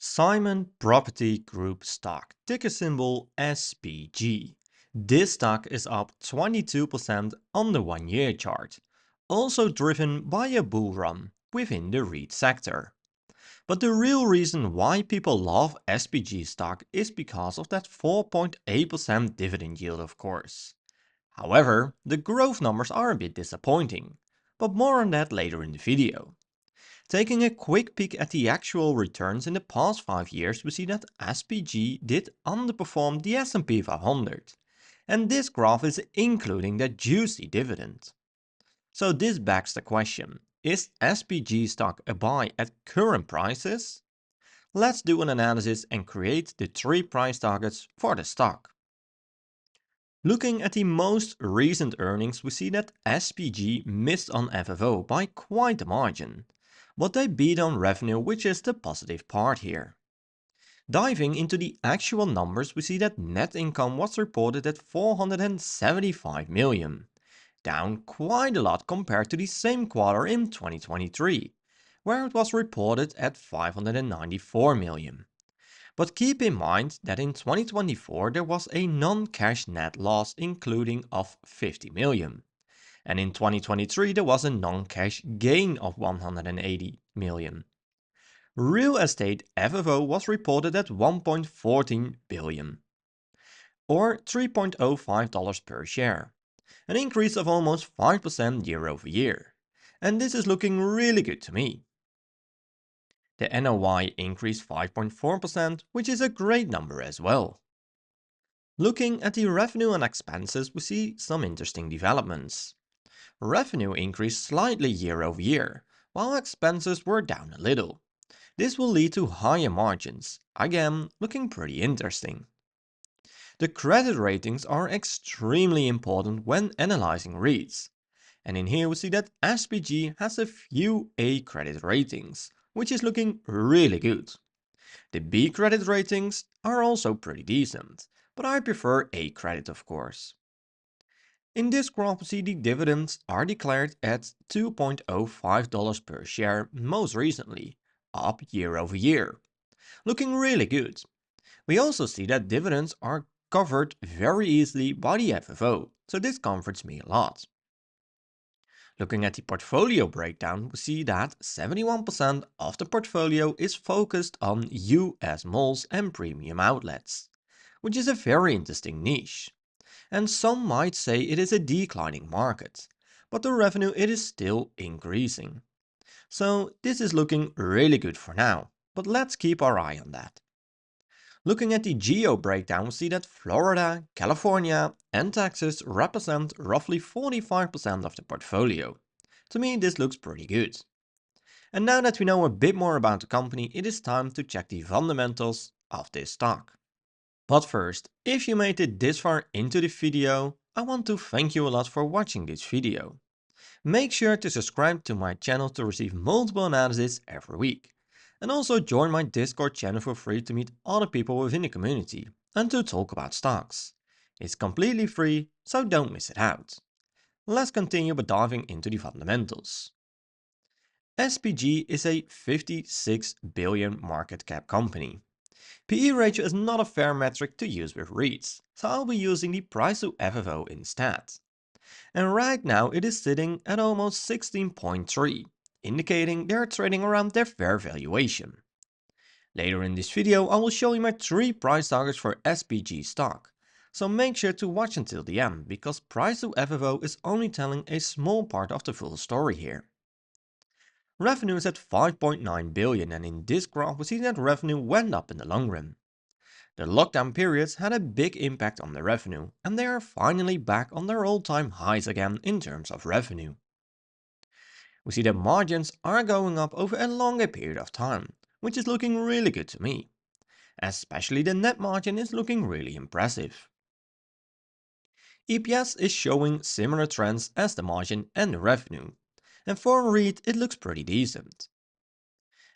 Simon Property Group stock, ticker symbol SPG. This stock is up 22% on the 1-year chart, also driven by a bull run within the REIT sector. But the real reason why people love SPG stock is because of that 4.8% dividend yield, of course. However, the growth numbers are a bit disappointing, but more on that later in the video. Taking a quick peek at the actual returns in the past 5 years, we see that SPG did underperform the S&P 500. And this graph is including that juicy dividend. So this begs the question, is SPG stock a buy at current prices? Let's do an analysis and create the 3 price targets for the stock. Looking at the most recent earnings, we see that SPG missed on FFO by quite a margin, but they beat on revenue, which is the positive part here. Diving into the actual numbers, we see that net income was reported at 475 million, down quite a lot compared to the same quarter in 2023, where it was reported at 594 million. But keep in mind that in 2024 there was a non-cash net loss including of 50 million. And in 2023 there was a non-cash gain of 180 million. Real estate FFO was reported at 1.14 billion, or $3.05 per share, an increase of almost 5% year over year. And this is looking really good to me. The NOI increased 5.4%, which is a great number as well. Looking at the revenue and expenses, we see some interesting developments. Revenue increased slightly year over year, while expenses were down a little. This will lead to higher margins, again looking pretty interesting. The credit ratings are extremely important when analyzing REITs. And in here we see that SPG has a few A credit ratings, which is looking really good. The B credit ratings are also pretty decent, but I prefer A credit of course. In this graph we see the dividends are declared at $2.05 per share most recently, up year over year. Looking really good. We also see that dividends are covered very easily by the FFO, so this comforts me a lot. Looking at the portfolio breakdown, we see that 71% of the portfolio is focused on US malls and premium outlets, which is a very interesting niche. And some might say it is a declining market, but the revenue it is still increasing. So this is looking really good for now, but let's keep our eye on that. Looking at the geo breakdown, we see that Florida, California and Texas represent roughly 45% of the portfolio. To me this looks pretty good. And now that we know a bit more about the company, it is time to check the fundamentals of this stock. But first, if you made it this far into the video, I want to thank you a lot for watching this video. Make sure to subscribe to my channel to receive multiple analyses every week. And also join my Discord channel for free to meet other people within the community and to talk about stocks. It's completely free, so don't miss it out. Let's continue by diving into the fundamentals. SPG is a 56 billion market cap company. PE ratio is not a fair metric to use with REITs, so I'll be using the price to FFO instead. And right now it is sitting at almost 16.3, indicating they are trading around their fair valuation. Later in this video I will show you my 3 price targets for SPG stock, so make sure to watch until the end because price to FFO is only telling a small part of the full story here. Revenue is at 5.9 billion and in this graph we see that revenue went up in the long run. The lockdown periods had a big impact on the revenue and they are finally back on their all-time highs again in terms of revenue. We see that margins are going up over a longer period of time, which is looking really good to me. Especially the net margin is looking really impressive. EPS is showing similar trends as the margin and the revenue, and for a REIT it looks pretty decent.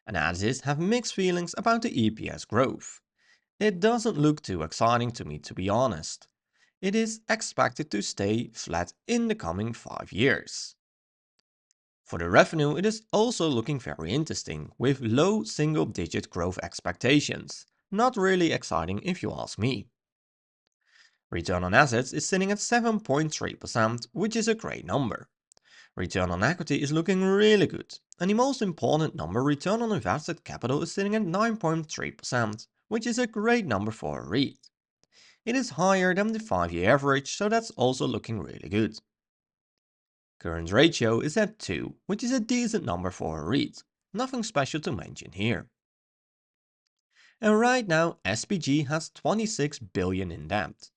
Analysts have mixed feelings about the EPS growth. It doesn't look too exciting to me to be honest. It is expected to stay flat in the coming 5 years. For the revenue, it is also looking very interesting, with low single-digit growth expectations. Not really exciting if you ask me. Return on assets is sitting at 7.3%, which is a great number. Return on equity is looking really good, and the most important number, return on invested capital, is sitting at 9.3%, which is a great number for a REIT. It is higher than the 5-year average, so that's also looking really good. Current ratio is at 2, which is a decent number for a REIT. Nothing special to mention here. And right now, SPG has 26 billion in debt.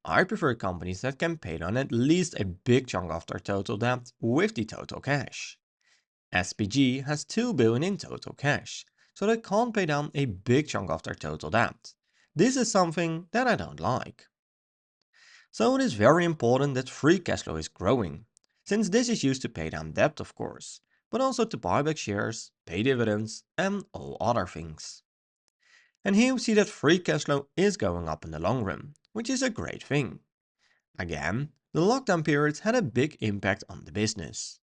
I prefer companies that can pay down at least a big chunk of their total debt with the total cash. SPG has 2 billion in total cash, so they can't pay down a big chunk of their total debt. This is something that I don't like. So it is very important that free cash flow is growing, since this is used to pay down debt of course, but also to buy back shares, pay dividends and all other things. And here we see that free cash flow is going up in the long run, which is a great thing. Again, the lockdown periods had a big impact on the business.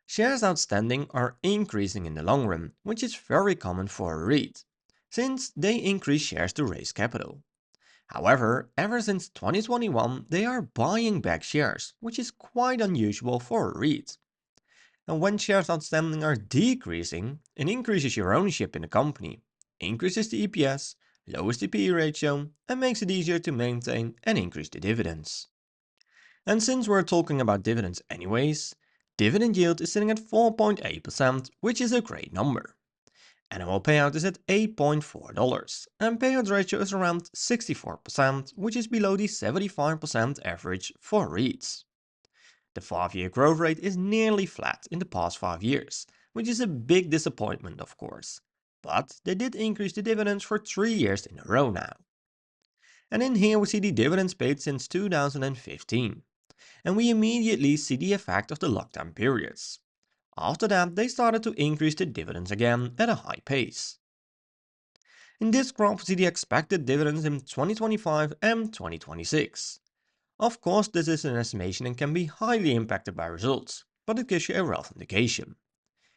Shares outstanding are increasing in the long run, which is very common for a REIT, since they increase shares to raise capital. However, ever since 2021, they are buying back shares, which is quite unusual for a REIT. And when shares outstanding are decreasing, it increases your ownership in the company, increases the EPS, lowers the PE ratio, and makes it easier to maintain and increase the dividends. And since we're talking about dividends anyways, dividend yield is sitting at 4.8%, which is a great number. Annual payout is at $8.4, and payout ratio is around 64%, which is below the 75% average for REITs. The 5-year growth rate is nearly flat in the past 5 years, which is a big disappointment of course, but they did increase the dividends for 3 years in a row now. And in here we see the dividends paid since 2015, and we immediately see the effect of the lockdown periods. After that, they started to increase the dividends again at a high pace. In this graph, we see the expected dividends in 2025 and 2026. Of course, this is an estimation and can be highly impacted by results, but it gives you a rough indication.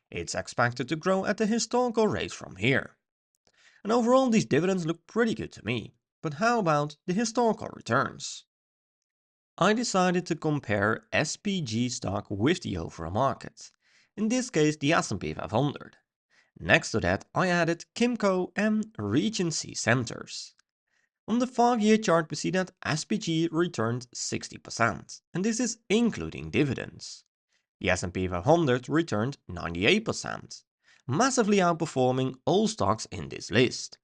It's expected to grow at the historical rate from here. And overall, these dividends look pretty good to me. But how about the historical returns? I decided to compare SPG stock with the overall market. In this case, the S&P 500. Next to that, I added Kimco and Regency Centers. On the 5-year chart, we see that SPG returned 60%, and this is including dividends. The S&P 500 returned 98%, massively outperforming all stocks in this list.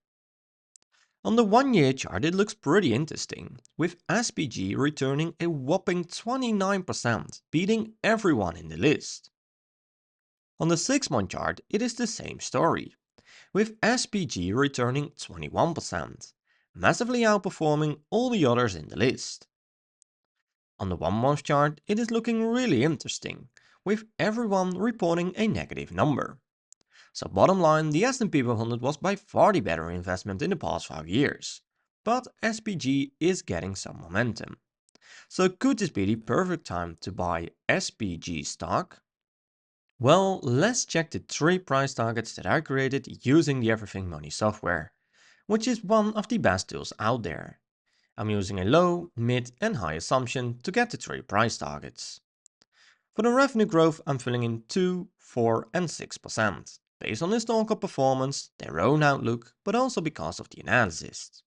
On the 1-year chart, it looks pretty interesting, with SPG returning a whopping 29%, beating everyone in the list. On the 6-month chart, it is the same story, with SPG returning 21%, massively outperforming all the others in the list. On the 1-month chart, it is looking really interesting, with everyone reporting a negative number. So bottom line, the S&P 500 was by far the better investment in the past 5 years. But SPG is getting some momentum. So could this be the perfect time to buy SPG stock? Well, let's check the 3 price targets that I created using the Everything Money software, which is one of the best tools out there. I'm using a low, mid and high assumption to get the 3 price targets. For the revenue growth, I'm filling in 2, 4 and 6%, based on historical performance, their own outlook, but also because of the analysis.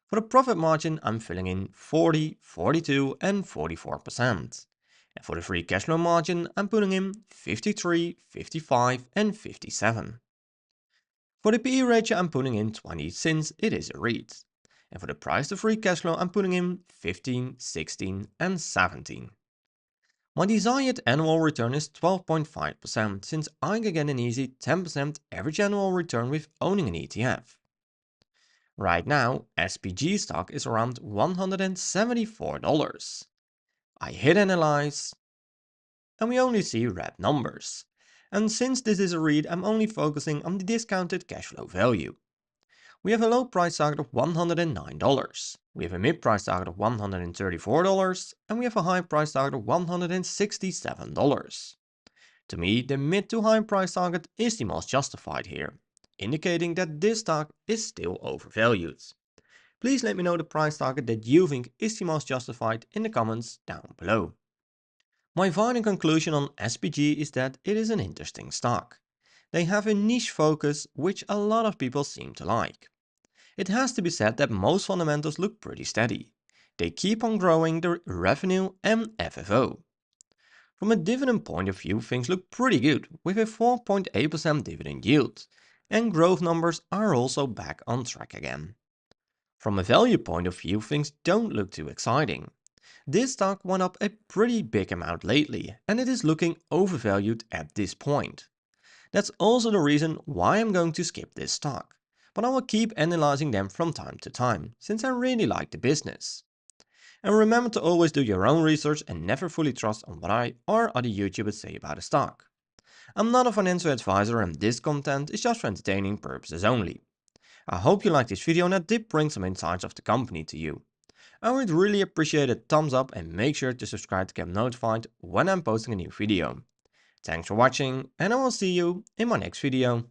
For the profit margin, I'm filling in 40, 42 and 44%. And for the free cash flow margin, I'm putting in 53, 55 and 57. For the PE ratio, I'm putting in 20 since it is a REIT. And for the price to free cash flow, I'm putting in 15, 16 and 17. My desired annual return is 12.5% since I can get an easy 10% average annual return with owning an ETF. Right now, SPG stock is around $174. I hit analyze and we only see red numbers. And since this is a REIT, I'm only focusing on the discounted cash flow value. We have a low price target of $109. We have a mid price target of $134 and we have a high price target of $167. To me, the mid to high price target is the most justified here, indicating that this stock is still overvalued. Please let me know the price target that you think is the most justified in the comments down below. My final conclusion on SPG is that it is an interesting stock. They have a niche focus which a lot of people seem to like. It has to be said that most fundamentals look pretty steady. They keep on growing their revenue and FFO. From a dividend point of view, things look pretty good with a 4.8% dividend yield, and growth numbers are also back on track again. From a value point of view, things don't look too exciting. This stock went up a pretty big amount lately, and it is looking overvalued at this point. That's also the reason why I'm going to skip this stock, but I will keep analyzing them from time to time, since I really like the business. And remember to always do your own research and never fully trust on what I or other YouTubers say about a stock. I'm not a financial advisor and this content is just for entertaining purposes only. I hope you liked this video and that did bring some insights of the company to you. I would really appreciate a thumbs up and make sure to subscribe to get notified when I'm posting a new video. Thanks for watching and I will see you in my next video.